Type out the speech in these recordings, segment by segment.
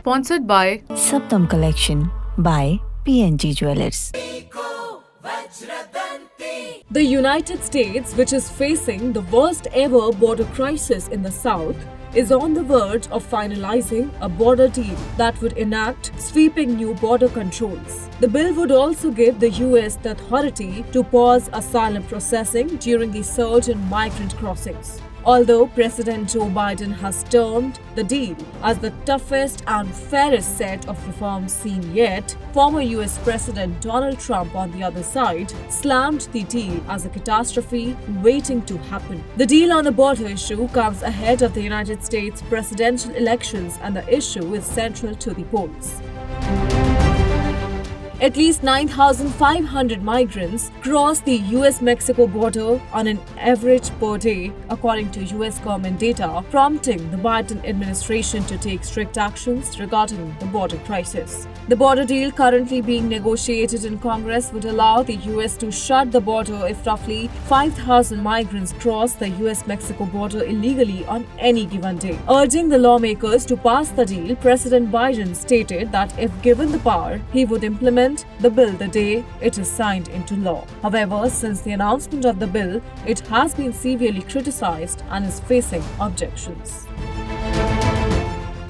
Sponsored by Saptam Collection by PNG Jewelers. The United States, which is facing the worst ever border crisis in the South, is on the verge of finalizing a border deal that would enact sweeping new border controls. The bill would also give the US the authority to pause asylum processing during the surge in migrant crossings. Although President Joe Biden has termed the deal as the toughest and fairest set of reforms seen yet, former US President Donald Trump, on the other side, slammed the deal as a catastrophe waiting to happen. The deal on the border issue comes ahead of the United States presidential elections, and the issue is central to the polls. At least 9,500 migrants cross the US-Mexico border on an average per day, according to US government data, prompting the Biden administration to take strict actions regarding the border crisis. The border deal currently being negotiated in Congress would allow the US to shut the border if roughly 5,000 migrants cross the US-Mexico border illegally on any given day. Urging the lawmakers to pass the deal, President Biden stated that if given the power, he would implement the bill the day it is signed into law. However, since the announcement of the bill, it has been severely criticized and is facing objections.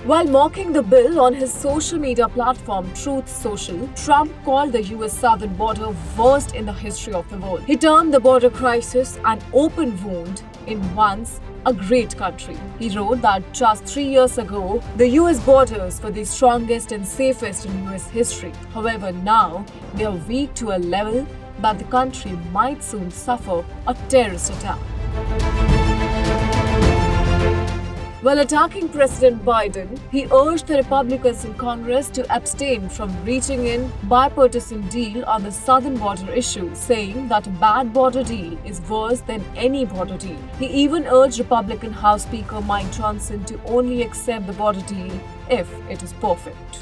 While mocking the bill on his social media platform Truth Social, Trump called the US southern border worst in the history of the world. He termed the border crisis an open wound in once a great country. He wrote that just 3 years ago, the US borders were the strongest and safest in US history. However, now they are weak to a level that the country might soon suffer a terrorist attack. While attacking President Biden, he urged the Republicans in Congress to abstain from reaching in bipartisan deal on the southern border issue, saying that a bad border deal is worse than any border deal. He even urged Republican House Speaker Mike Johnson to only accept the border deal if it is perfect.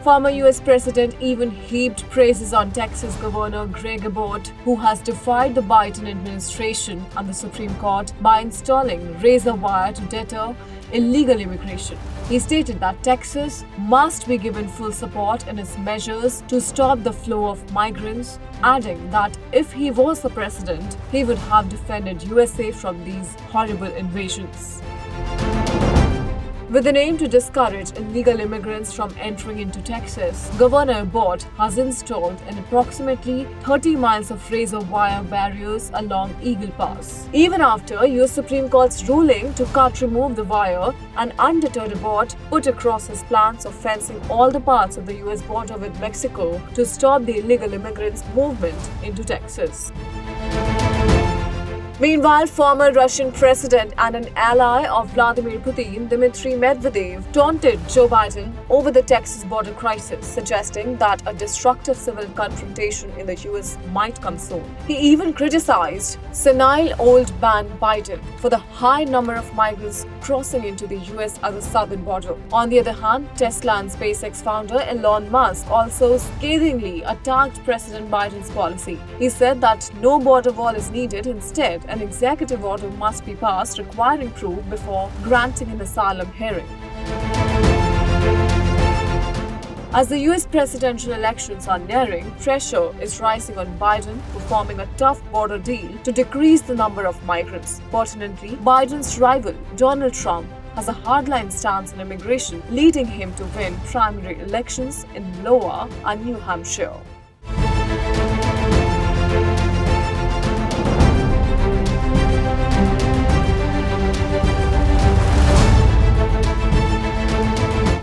Former US President even heaped praises on Texas Governor Greg Abbott, who has defied the Biden administration and the Supreme Court by installing razor wire to deter illegal immigration. He stated that Texas must be given full support in its measures to stop the flow of migrants, adding that if he was the president, he would have defended USA from these horrible invasions. With an aim to discourage illegal immigrants from entering into Texas, Governor Abbott has installed an approximately 30 miles of razor wire barriers along Eagle Pass. Even after US Supreme Court's ruling to remove the wire, an undeterred Abbott put across his plans of fencing all the parts of the US border with Mexico to stop the illegal immigrants' movement into Texas. Meanwhile, former Russian president and an ally of Vladimir Putin, Dmitry Medvedev, taunted Joe Biden over the Texas border crisis, suggesting that a destructive civil confrontation in the US might come soon. He even criticized senile old man Biden for the high number of migrants crossing into the US at the southern border. On the other hand, Tesla and SpaceX founder Elon Musk also scathingly attacked President Biden's policy. He said that no border wall is needed. Instead, an executive order must be passed requiring proof before granting an asylum hearing. As the US presidential elections are nearing, pressure is rising on Biden for forming a tough border deal to decrease the number of migrants. Fortunately, Biden's rival, Donald Trump, has a hardline stance on immigration, leading him to win primary elections in Iowa and New Hampshire.